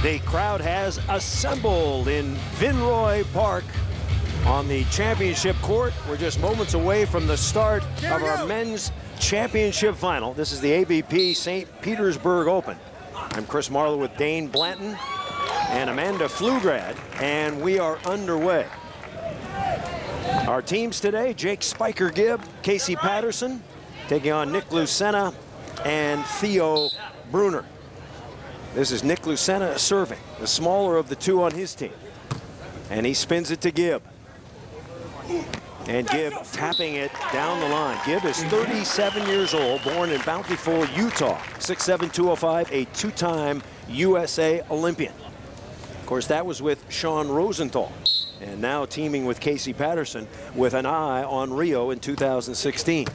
The crowd has assembled in Vinroy Park on the championship court. We're just moments away from the start of our men's championship final. This is the AVP St. Petersburg Open. I'm Chris Marlowe with Dane Blanton and Amanda Pflugrad, and we are underway. Our teams today: Jake Spiker Gibb, Casey Patterson, taking on Nick Lucena and Theo Brunner. This is Nick Lucena serving, the smaller of the two on his team. And he spins it to Gibb. And Gibb tapping it down the line. Gibb is 37 years old, born in Bountiful, Utah. 6'7", 205, a two-time USA Olympian. Of course, that was with Sean Rosenthal. And now teaming with Casey Patterson with an eye on Rio in 2016.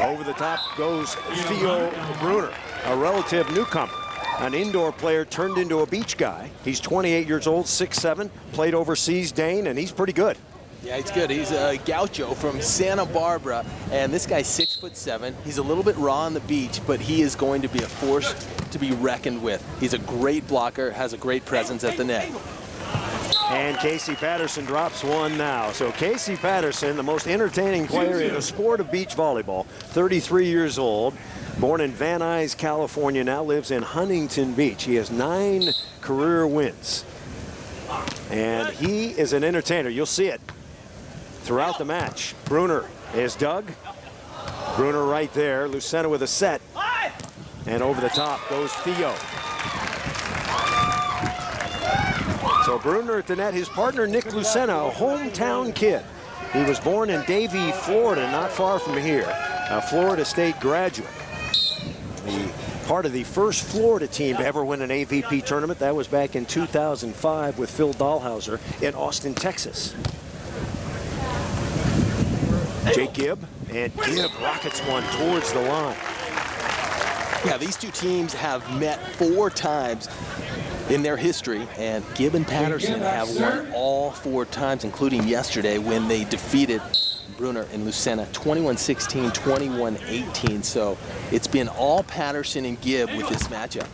Over the top goes Theo Brunner, a relative newcomer. An indoor player turned into a beach guy. He's 28 years old, 6'7", played overseas, Dane, and he's pretty good. Yeah, he's good. He's a gaucho from Santa Barbara, and this guy's 6'7". He's a little bit raw on the beach, but he is going to be a force to be reckoned with. He's a great blocker, has a great presence at the net. And Casey Patterson drops one now. So Casey Patterson, the most entertaining player in the sport of beach volleyball, 33 years old, born in Van Nuys, California, now lives in Huntington Beach. He has 9 career wins. And he is an entertainer. You'll see it throughout the match. Brunner is dug. Brunner right there. Lucena with a set. And over the top goes Theo. So Brunner at the net. His partner Nick Lucena, a hometown kid. He was born in Davie, Florida, not far from here. A Florida State graduate. Part of the first Florida team to ever win an AVP tournament. That was back in 2005 with Phil Dahlhauser in Austin, Texas. Jake Gibb, and Gibb rockets one towards the line. Yeah, these two teams have met 4 times in their history, and Gibb and Patterson have won all 4 times, including yesterday when they defeated Brunner and Lucena 21-16, 21-18. So it's been all Patterson and Gibb with this matchup.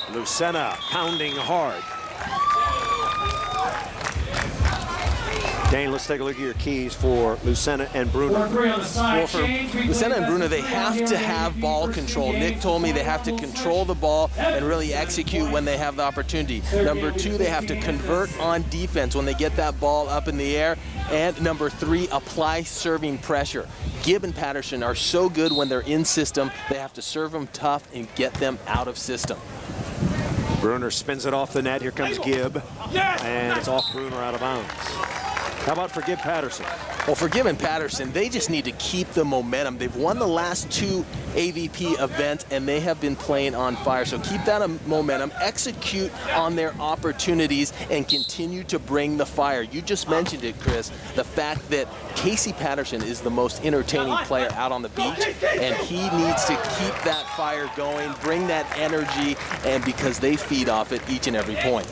Lucena pounding hard. Dane, let's take a look at your keys for Lucena and Brunner. Well, for Lucena and Brunner, they have to have ball control. Nick told me they have to control the ball and really execute when they have the opportunity. Number 2, they have to convert on defense when they get that ball up in the air. And number 3, apply serving pressure. Gibb and Patterson are so good when they're in system. They have to serve them tough and get them out of system. Brunner spins it off the net. Here comes Gibb. And it's off Brunner, out of bounds. How about for Gibb Patterson? Well, for Gibb and Patterson, they just need to keep the momentum. They've won the last 2 AVP events, and they have been playing on fire. So keep that momentum, execute on their opportunities, and continue to bring the fire. You just mentioned it, Chris, the fact that Casey Patterson is the most entertaining player out on the beach, and he needs to keep that fire going, bring that energy, and because they feed off it each and every point.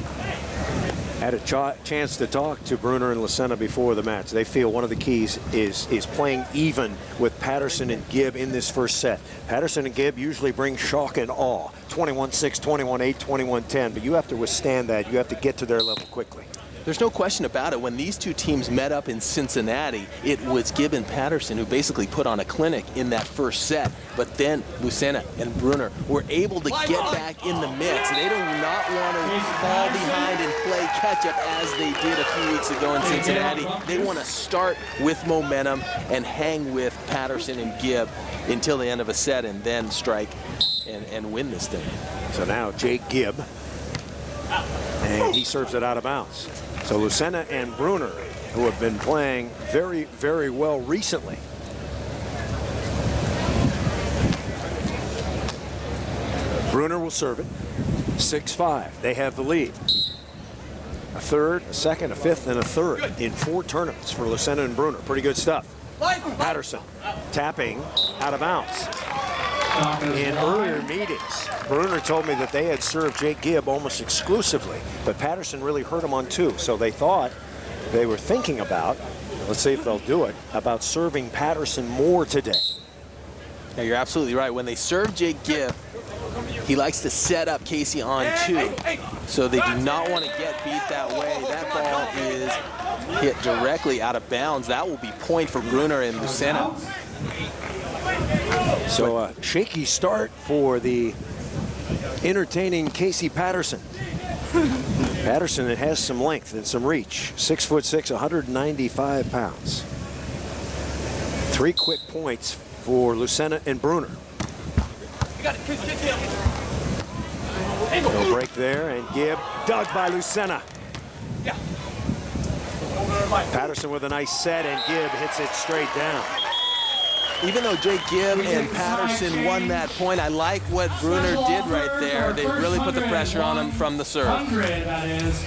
Had a chance to talk to Brunner and Lucena before the match. They feel one of the keys is playing even with Patterson and Gibb in this first set. Patterson and Gibb usually bring shock and awe. 21-6, 21-8, 21-10, but you have to withstand that. You have to get to their level quickly. There's no question about it. When these two teams met up in Cincinnati, it was Gibb and Patterson who basically put on a clinic in that first set. But then Lucena and Brunner were able to get back in the mix. They do not want to fall behind and play catch-up as they did a few weeks ago in Cincinnati. They want to start with momentum and hang with Patterson and Gibb until the end of a set and then strike and win this thing. So now Jake Gibb, and he serves it out of bounds. So Lucena and Brunner, who have been playing very, very well recently. Brunner will serve it. 6-5. They have the lead. A third, a second, a fifth, and a third in 4 tournaments for Lucena and Brunner. Pretty good stuff. Patterson tapping out of bounds. In earlier meetings, Brunner told me that they had served Jake Gibb almost exclusively, but Patterson really hurt him on 2. So they thought, they were thinking about, let's see if they'll do it, about serving Patterson more today. Yeah, you're absolutely right. When they serve Jake Gibb, he likes to set up Casey on 2. So they do not want to get beat that way. That ball is hit directly out of bounds. That will be point for Brunner and Lucena. So a shaky start for the entertaining Casey Patterson. Patterson that has some length and some reach. 6'6", 195 pounds. 3 quick points for Lucena and Brunner. No break there, and Gibb dug by Lucena. Patterson with a nice set, and Gibb hits it straight down. Even though Jake Gibb and Patterson won that point, I like what Brunner did right there. They really put the pressure on him from the serve.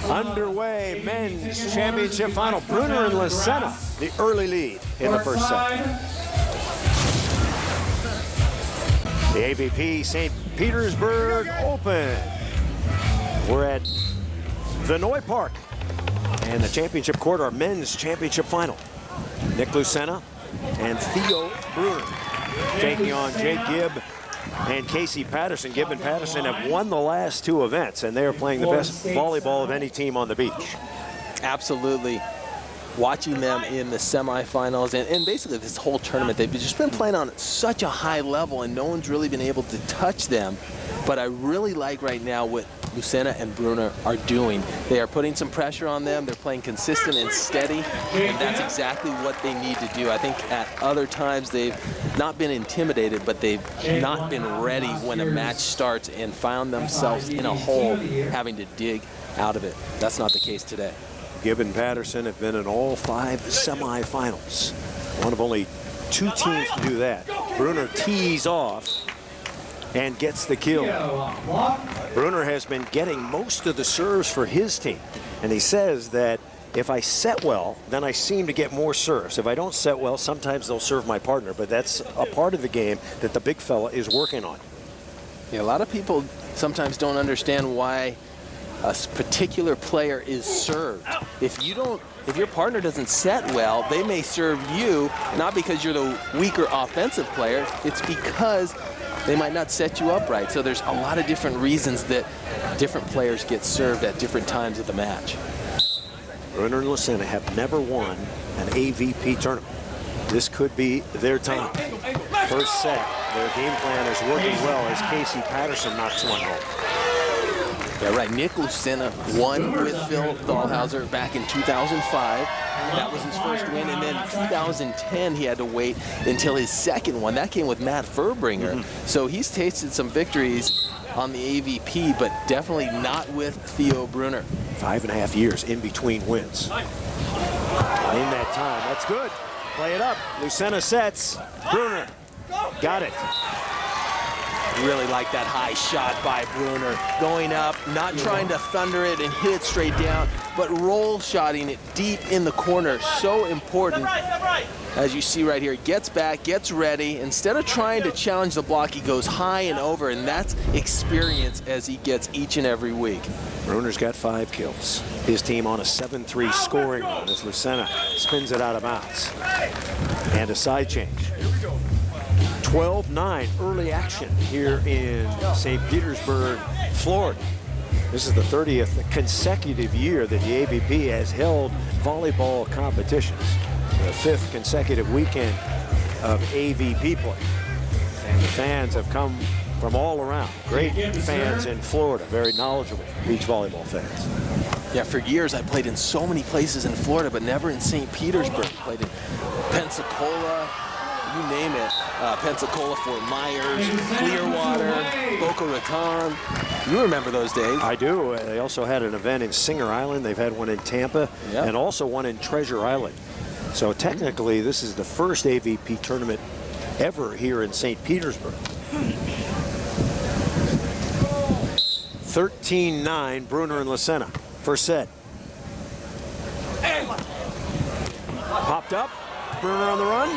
Underway, men's championship final. Brunner and Lucena, the early lead in the first set. The AVP St. Petersburg Open. We're at Vinoy Park, and the championship court, our men's championship final. Nick Lucena and Theo Brunner taking on Jake Gibb and Casey Patterson. Gibb and Patterson have won the last 2 events, and they are playing the best volleyball of any team on the beach. Absolutely. Watching them in the semifinals and basically this whole tournament, they've just been playing on such a high level, and no one's really been able to touch them. But I really like right now what Lucena and Brunner are doing. They are putting some pressure on them. They're playing consistent and steady, and that's exactly what they need to do. I think at other times they've not been intimidated, but they've not been ready when a match starts and found themselves in a hole having to dig out of it. That's not the case today. Gibb and Patterson have been in all 5 semifinals. One of only 2 teams to do that. Brunner tees off and gets the kill. Brunner has been getting most of the serves for his team, and he says that if I set well, then I seem to get more serves. If I don't set well, sometimes they'll serve my partner, but that's a part of the game that the big fella is working on. Yeah, a lot of people sometimes don't understand why a particular player is served. If your partner doesn't set well, they may serve you, not because you're the weaker offensive player, it's because they might not set you up right. So there's a lot of different reasons that different players get served at different times of the match. Brunner and Lucena have never won an AVP tournament. This could be their time. First set, their game plan is working well as Casey Patterson knocks one home. Yeah, right. Nick Lucena won with Phil Dahlhauser back in 2005. That was his first win, and then 2010 he had to wait until his second one. That came with Matt Furbringer. So he's tasted some victories on the AVP, but definitely not with Theo Brunner. 5.5 years in between wins. In that time, that's good. Play it up. Lucena sets. Brunner got it. Really like that high shot by Brunner. Going up, not trying to thunder it and hit it straight down, but roll shotting it deep in the corner. So important. As you see right here, gets back, gets ready. Instead of trying to challenge the block, he goes high and over, and that's experience as he gets each and every week. Brunner's got 5 kills. His team on a 7-3 scoring run as Lucena spins it out of bounds. And a side change. 12-9 early action here in St. Petersburg, Florida. This is the 30th consecutive year that the AVP has held volleyball competitions. The 5th consecutive weekend of AVP play. And the fans have come from all around. Great fans in Florida, very knowledgeable beach volleyball fans. Yeah, for years I played in so many places in Florida, but never in St. Petersburg. Played in Pensacola, you name it. Pensacola, Fort Myers, Clearwater, Boca Raton. You remember those days. I do. They also had an event in Singer Island. They've had one in Tampa, and also one in Treasure Island. So technically, this is the first AVP tournament ever here in St. Petersburg. 13-9, Brunner and Lucena. First set. Popped up. Brunner on the run.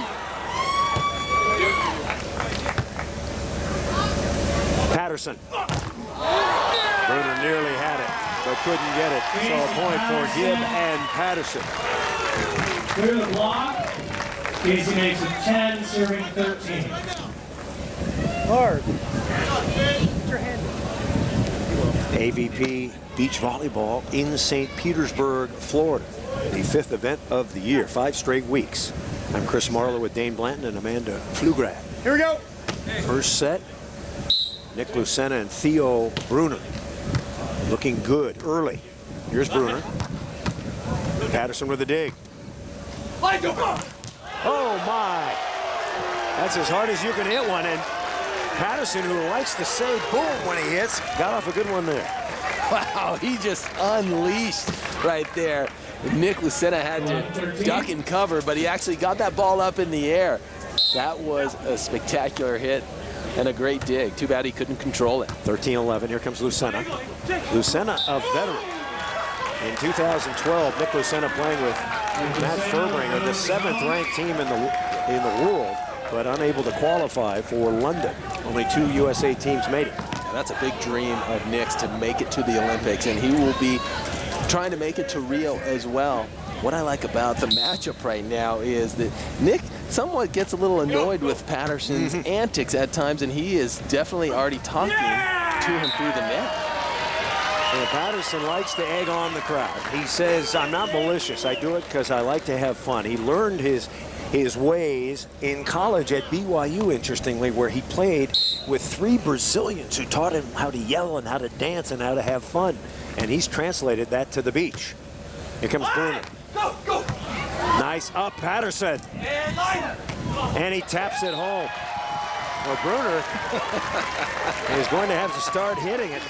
Patterson. Brunner nearly had it, but couldn't get it. So a point for Gibb and Patterson. Clear the block. Casey makes it 10, serving 13. Hard. Put your hand in. AVP beach volleyball in St. Petersburg, Florida. The 5th event of the year, 5 straight weeks. I'm Chris Marlowe with Dane Blanton and Amanda Pflugrad. Here we go. First set, Nick Lucena and Theo Brunner looking good early. Here's Brunner. Patterson with a dig. Oh my! That's as hard as you can hit one. And Patterson, who likes to say boom when he hits, got off a good one there. Wow, he just unleashed right there. Nick Lucena had to duck and cover, but he actually got that ball up in the air. That was a spectacular hit and a great dig. Too bad he couldn't control it. 13-11, here comes Lucena. Lucena, a veteran. In 2012, Nick Lucena playing with Matt Furbringer, the 7th-ranked team in the world, but unable to qualify for London. Only 2 USA teams made it. Yeah, that's a big dream of Nick's, to make it to the Olympics, and he will be trying to make it to Rio as well. What I like about the matchup right now is that Nick somewhat gets a little annoyed with Patterson's antics at times, and he is definitely already talking to him through the net. And Patterson likes to egg on the crowd. He says, I'm not malicious. I do it because I like to have fun. He learned his ways in college at BYU, interestingly, where he played with 3 Brazilians who taught him how to yell and how to dance and how to have fun. And he's translated that to the beach. Here comes Brunner. Go, go. Nice up, Patterson. And he taps it home. Well, Brunner is going to have to start hitting it.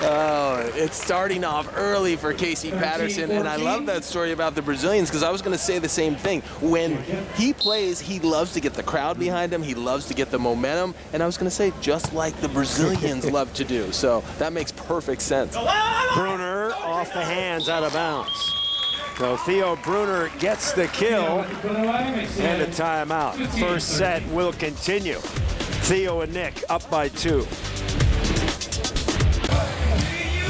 Oh, it's starting off early for Casey Patterson, and I love that story about the Brazilians, because I was going to say the same thing. When he plays, he loves to get the crowd behind him. He loves to get the momentum, and I was going to say, just like the Brazilians love to do. So that makes perfect sense. Brunner off the hands, out of bounds. So Theo Brunner gets the kill and a timeout. First set will continue. Theo and Nick up by 2.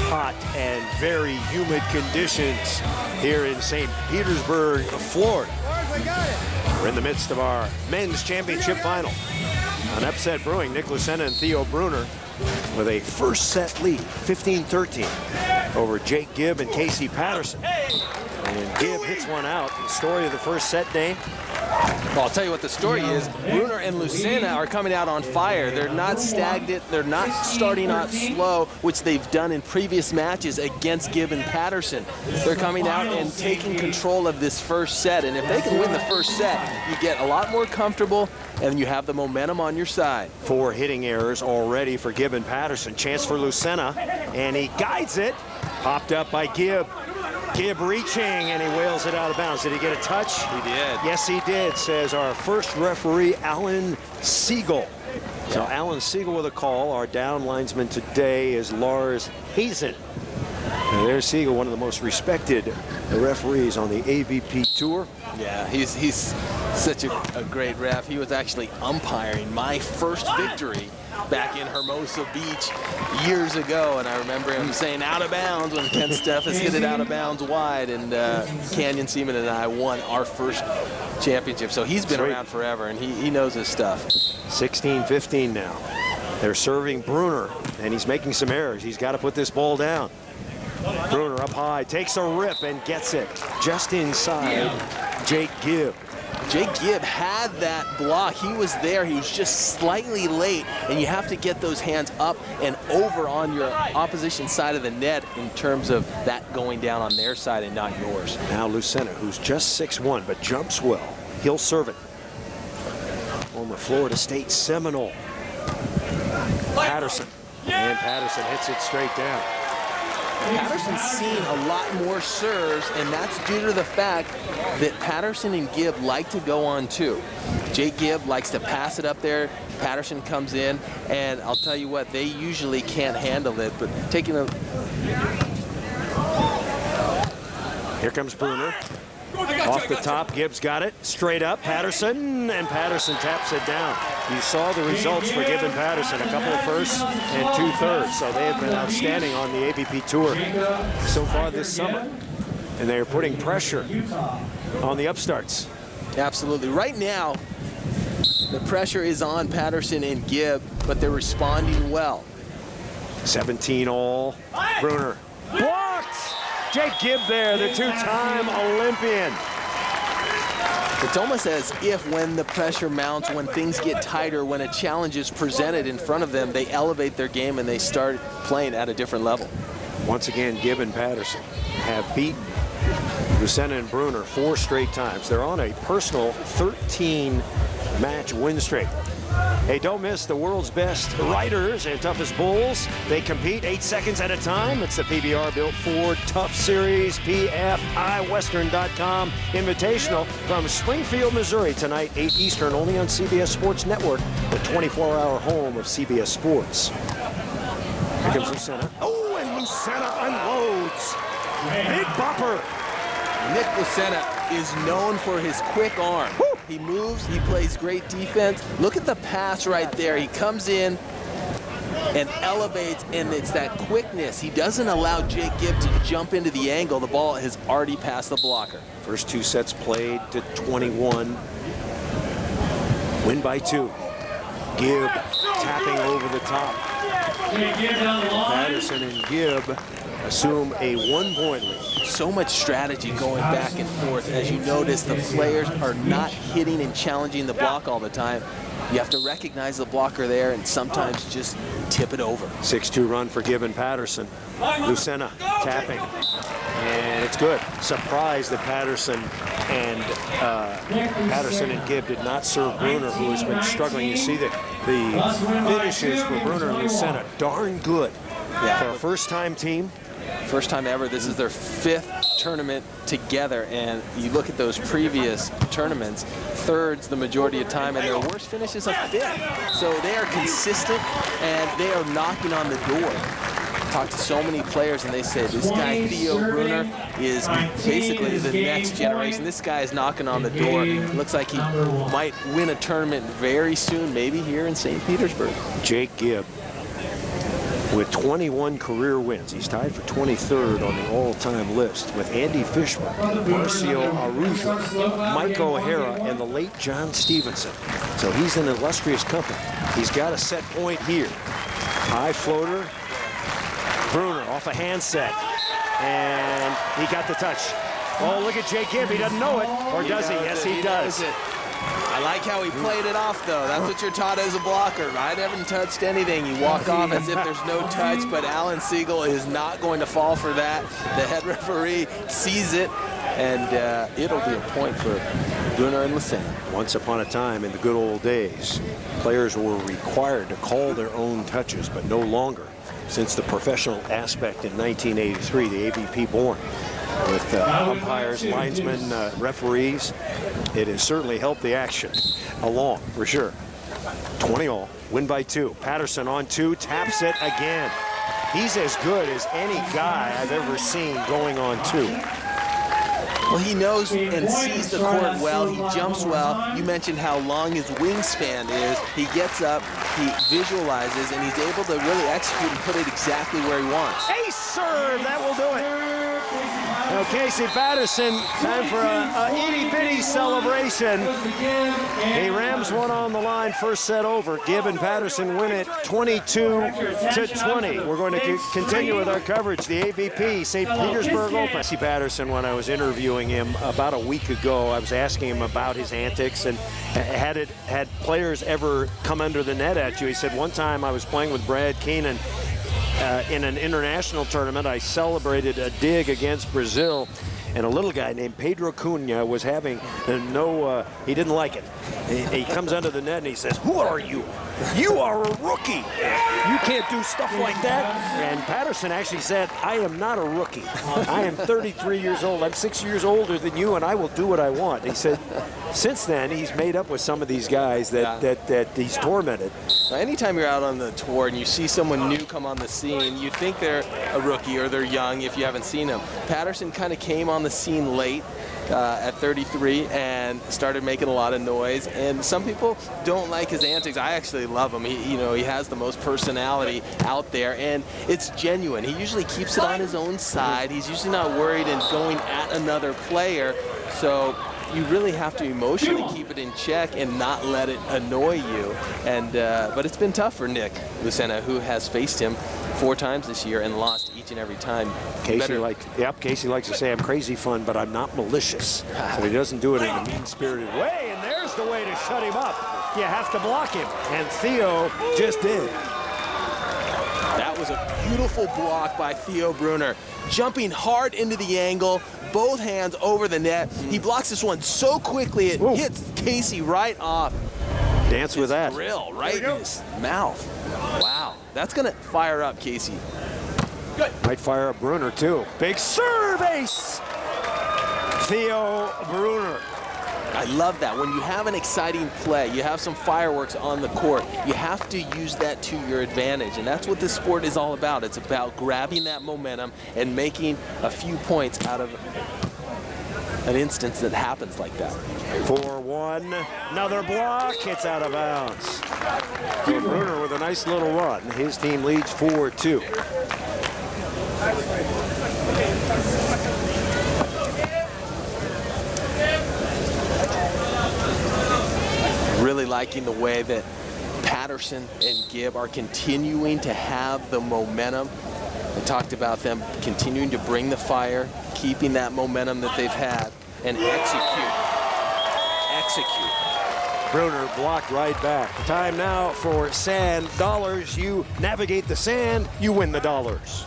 Hot and very humid conditions here in St. Petersburg, Florida. We're in the midst of our men's championship final. An upset brewing. Nick Lucena and Theo Brunner with a first set lead, 15-13, over Jake Gibb and Casey Patterson. And Gibb hits one out. The story of the first set, Dane? Well, I'll tell you what the story is. Brunner and Lucena are coming out on fire. They're not stagnant. They're not starting out slow, which they've done in previous matches against Gibb and Patterson. They're coming out and taking control of this first set. And if they can win the first set, you get a lot more comfortable and you have the momentum on your side. 4 hitting errors already for Gibb and Patterson. Chance for Lucena, and he guides it. Popped up by Gibb. Gibb reaching, and he wails it out of bounds. Did he get a touch? He did. Yes, he did, says our first referee, Alan Siegel. So Alan Siegel with a call. Our down linesman today is Lars Hazen. And there's Siegel, one of the most respected referees on the AVP Tour. Yeah, he's such a great ref. He was actually umpiring my first victory back in Hermosa Beach years ago, and I remember him saying out of bounds when Ken Steffes hit it out of bounds wide, and Canyon Seaman and I won our first championship. So he's been around forever, and he knows his stuff. 16-15 now. They're serving Brunner, and he's making some errors. He's got to put this ball down. Brunner up high, takes a rip and gets it just inside Jake Gibb. Jake Gibb had that block. He was there. He was just slightly late, and you have to get those hands up and over on your opposition side of the net in terms of that going down on their side and not yours. Now Lucena, who's just 6'1", but jumps well. He'll serve it. Former Florida State Seminole. Patterson. And Patterson hits it straight down. Patterson's seen a lot more serves, and that's due to the fact that Patterson and Gibb like to go on 2. Jake Gibb likes to pass it up there. Patterson comes in, and I'll tell you what, they usually can't handle it, but taking a... Here comes Brunner. Off the top, Gibb's got it. Straight up, Patterson, and Patterson taps it down. You saw the results for Gibb and Patterson, a couple of firsts and 2 thirds. So they have been outstanding on the AVP Tour so far this summer. And they are putting pressure on the upstarts. Absolutely. Right now, The pressure is on Patterson and Gibb, but they're responding well. 17 all. Brunner blocked. Jake Gibb there, the two-time Olympian. It's almost as if when the pressure mounts, when things get tighter, when a challenge is presented in front of them, they elevate their game and they start playing at a different level. Once again, Gibb and Patterson have beaten Lucena and Brunner 4 straight times. They're on a personal 13-match win streak. Hey, don't miss the world's best riders and toughest bulls. They compete 8 seconds at a time. It's the PBR-built Ford Tough Series, PFIWestern.com Invitational from Springfield, Missouri, tonight, 8 Eastern, only on CBS Sports Network, the 24-hour home of CBS Sports. Here comes Lucena. Oh, and Lucena unloads. Big bopper. Nick Lucena is known for his quick arm. Woo! He moves, he plays great defense. Look at the pass right there. He comes in and elevates, and it's that quickness. He doesn't allow Jake Gibb to jump into the angle. The ball has already passed the blocker. First 2 sets played to 21. Win by 2. Gibb tapping over the top. Patterson and Gibb assume a 1-point lead. So much strategy going back and forth. As you notice, the players are not hitting and challenging the block all the time. You have to recognize the blocker there and sometimes just tip it over. 6-2 run for Gibb and Patterson. Lucena tapping, and it's good. Surprised that Patterson and Gibb did not serve Brunner, who has been struggling. You see that the finishes for Brunner and Lucena darn good. Yeah. For a first-time team. First time ever. This is their 5th tournament together, and you look at those previous tournaments, thirds the majority of time, and their worst finish is a 5th. So they are consistent, and they are knocking on the door. Talk to so many players, and they say this guy Theo Brunner is basically the next generation. This guy is knocking on the door. Looks like he might win a tournament very soon, maybe here in St. Petersburg. Jake Gibb with 21 career wins. He's tied for 23rd on the all-time list with Andy Fishman, Marcio Araujo, Mike O'Hara, and the late John Stevenson. So he's in illustrious company. He's got a set point here. High floater. Brunner off a handset. And he got the touch. Oh, look at Jake Gibb. He doesn't know it. Or does he? Yes, he does. I like how he played it off, though. That's what you're taught as a blocker, right? Haven't touched anything. You walk off as if there's no touch, but Alan Siegel is not going to fall for that. The head referee sees it, and it'll be a point for Brunner and Lucena. Once upon a time, in the good old days, players were required to call their own touches, but no longer. Since the professional aspect in 1983, the AVP born. With umpires, linesmen, referees, it has certainly helped the action along, for sure. 20 all, win by 2. Patterson on 2, taps it again. He's as good as any guy I've ever seen going on 2. Well, he knows and sees the court well. He jumps well. You mentioned how long his wingspan is. He gets up, he visualizes, and he's able to really execute and put it exactly where he wants. Ace serve, that will do it. Now, Casey Patterson, time for a itty-bitty celebration. He rams one on the line, first set over. Gibb and Patterson win it 22-20. We're going to continue with our coverage. The AVP St. Petersburg Open. Casey Patterson, when I was interviewing him about a week ago, I was asking him about his antics and had players ever come under the net at you. He said, one time I was playing with Brad Keenan in an international tournament. I celebrated a dig against Brazil, and a little guy named Pedro Cunha was having he didn't like it. He comes under the net and he says, "Who are you? You are a rookie. You can't do stuff like that." And Patterson actually said, "I am not a rookie. I am 33 years old. I'm 6 years older than you, and I will do what I want." He said, since then, he's made up with some of these guys that he's tormented. Now, anytime you're out on the tour and you see someone new come on the scene, you think they're a rookie or they're young if you haven't seen them. Patterson kind of came on the scene late at 33 and started making a lot of noise. And some people don't like his antics. I actually love him. He has the most personality out there, and it's genuine. He usually keeps it on his own side. He's usually not worried and going at another player. So you really have to emotionally keep it in check and not let it annoy you. And but it's been tough for Nick Lucena, who has faced him 4 times this year and lost each and every time. Casey likes to say I'm crazy fun, but I'm not malicious. So he doesn't do it in a mean-spirited way, and there's the way to shut him up. You have to block him, and Theo just did. That was a beautiful block by Theo Brunner, jumping hard into the angle, both hands over the net. He blocks this one so quickly it hits Casey right off. Dance with that. Grill right in his mouth. Wow, that's gonna fire up Casey. Good. Might fire up Brunner too. Big serve ace. Theo Brunner. I love that. When you have an exciting play, you have some fireworks on the court, you have to use that to your advantage. And that's what this sport is all about. It's about grabbing that momentum and making a few points out of an instance that happens like that. 4-1, another block, it's out of bounds. So Brunner with a nice little run. His team leads 4-2. Really liking the way that Patterson and Gibb are continuing to have the momentum. I talked about them continuing to bring the fire, keeping that momentum that they've had, and execute. Brunner blocked right back. Time now for sand dollars. You navigate the sand, you win the dollars.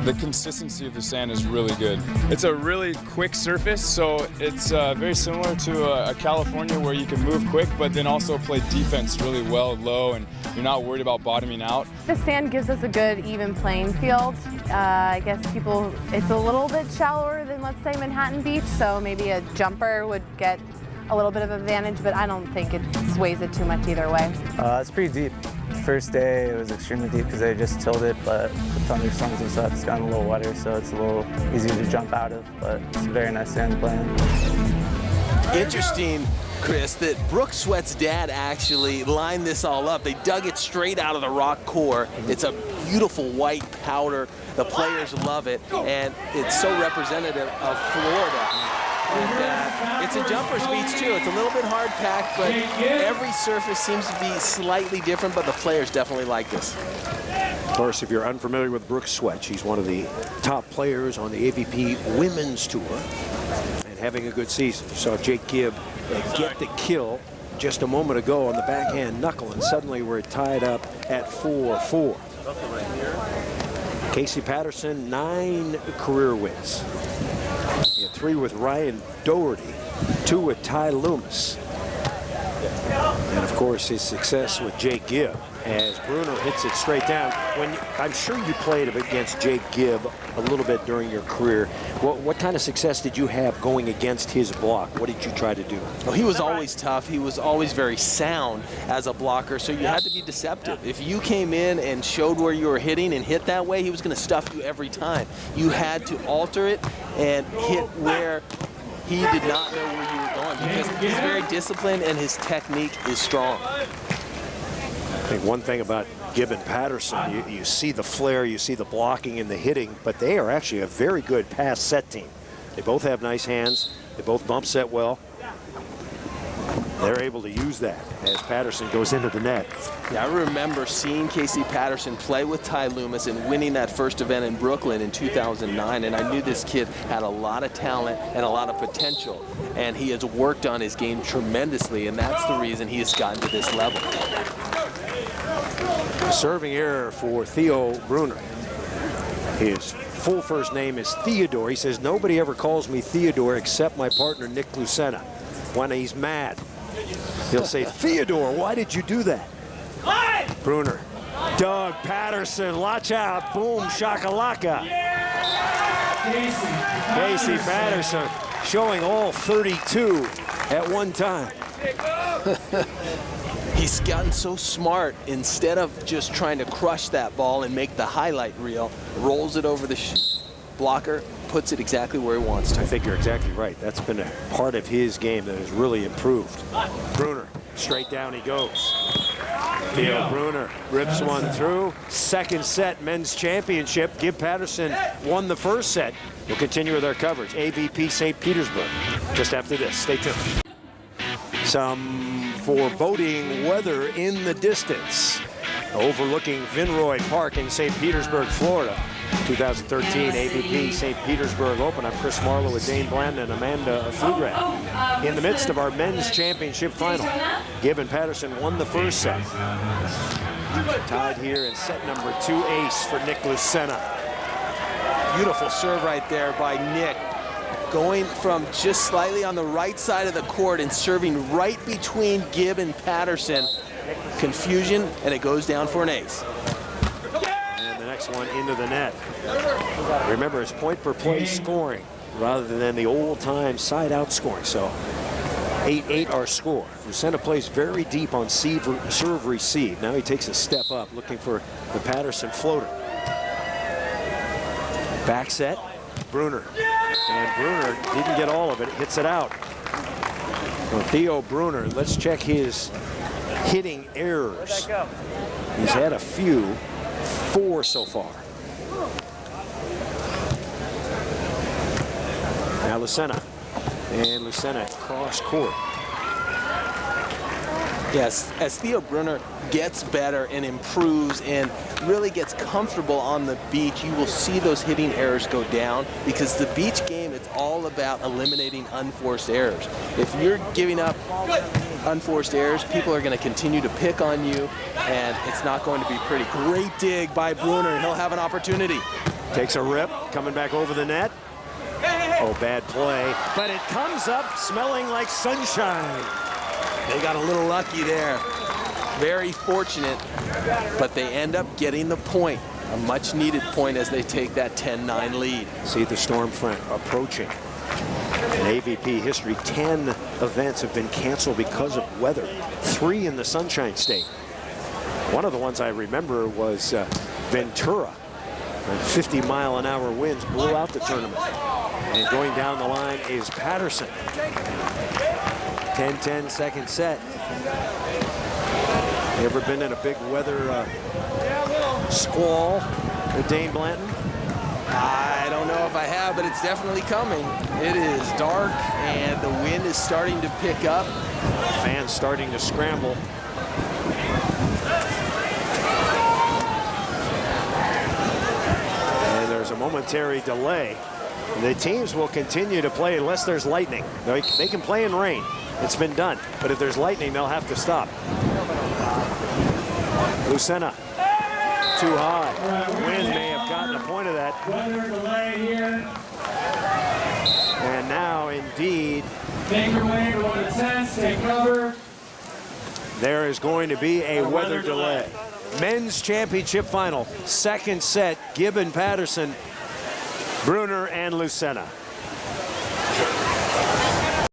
The consistency of the sand is really good. It's a really quick surface, so it's very similar to a California where you can move quick, but then also play defense really well low, and you're not worried about bottoming out. The sand gives us a good even playing field. I guess it's a little bit shallower than, let's say, Manhattan Beach, so maybe a jumper would get a little bit of advantage, but I don't think it sways it too much either way. It's pretty deep. First day it was extremely deep because I just tilled it, but with thunderstorms and stuff, it's gotten a little wetter, so it's a little easier to jump out of, but it's a very nice sand playing. Interesting, Chris, that Brooke Sweat's dad actually lined this all up. They dug it straight out of the rock core. It's a beautiful white powder. The players love it, and it's so representative of Florida. And, it's a jumper's beach too. It's a little bit hard packed, but every surface seems to be slightly different, but the players definitely like this. Of course, if you're unfamiliar with Brooke Sweat, she's one of the top players on the AVP Women's Tour and having a good season. You saw Jake Gibb get the kill just a moment ago on the backhand knuckle, and suddenly we're tied up at 4-4. Casey Patterson, 9 career wins. He had 3 with Ryan Doherty, 2 with Ty Loomis. And of course his success with Jake Gibb as Brunner hits it straight down. I'm sure you played against Jake Gibb a little bit during your career. What kind of success did you have going against his block? What did you try to do? Well, he was always tough. He was always very sound as a blocker, so you had to be deceptive. If you came in and showed where you were hitting and hit that way, he was going to stuff you every time. You had to alter it and hit where he did not know where you were going, because he's very disciplined and his technique is strong. I think one thing about Gibb and Patterson, you see the flair, you see the blocking and the hitting, but they are actually a very good pass set team. They both have nice hands. They both bump set well. They're able to use that as Patterson goes into the net. Yeah, I remember seeing Casey Patterson play with Ty Loomis and winning that first event in Brooklyn in 2009, and I knew this kid had a lot of talent and a lot of potential, and he has worked on his game tremendously, and that's the reason he has gotten to this level. Serving error for Theo Brunner. His full first name is Theodore. He says, nobody ever calls me Theodore except my partner, Nick Lucena. When he's mad, he'll say, Theodore, why did you do that? Brunner, Doug Patterson, watch out, boom, shakalaka. Casey Patterson showing all 32 at one time. He's gotten so smart. Instead of just trying to crush that ball and make the highlight reel, rolls it over the blocker, puts it exactly where he wants to. I think you're exactly right. That's been a part of his game that has really improved. Brunner, straight down he goes. Theo Brunner rips one through. Second set, men's championship. Gibb Patterson won the first set. We'll continue with our coverage. AVP St. Petersburg. Just after this. Stay tuned. Some foreboding weather in the distance. Overlooking Vinroy Park in St. Petersburg, Florida. 2013 AVP St. Petersburg Open. I'm Chris Marlowe with Dane Blandon and Amanda Flugrad. In the midst of our men's championship final, Gibb and Patterson won the first set. Tied here in set number 2, ace for Nick Lucena. Beautiful serve right there by Nick. Going from just slightly on the right side of the court and serving right between Gibb and Patterson. Confusion, and it goes down for an ace. And the next one into the net. Remember, it's point per play scoring rather than the old-time side-out scoring. So 8-8 our score. Lucena plays very deep on serve receive. Now he takes a step up, looking for the Patterson floater. Back set, Brunner. And Brunner didn't get all of it, hits it out. Well, Theo Brunner, let's check his hitting errors. He's had a few, 4 so far. Now Lucena, and Lucena cross court. Yes, as Theo Brunner gets better and improves and really gets comfortable on the beach, you will see those hitting errors go down, because the beach game, it's all about eliminating unforced errors. If you're giving up unforced errors, people are going to continue to pick on you, and it's not going to be pretty. Great dig by Brunner, and he'll have an opportunity. Takes a rip, coming back over the net. Oh, bad play, but it comes up smelling like sunshine. They got a little lucky there. Very fortunate, but they end up getting the point. A much-needed point as they take that 10-9 lead. See the storm front approaching. In AVP history, 10 events have been canceled because of weather. 3 in the Sunshine State. One of the ones I remember was Ventura. 50-mile-an-hour winds blew out the tournament. And going down the line is Patterson. 10-10 second set. You ever been in a big weather squall with Dane Blandon? I don't know if I have, but it's definitely coming. It is dark, and the wind is starting to pick up. Fans starting to scramble. And there's a momentary delay. The teams will continue to play unless there's lightning. They can play in rain. It's been done. But if there's lightning, they'll have to stop. Lucena, too high. Wind may have gotten a point of that. Weather delay here. And now, indeed, Make your way to one of the tents, take cover. there is going to be a weather delay. Men's championship final, second set, Gibb and Patterson, Brunner and Lucena.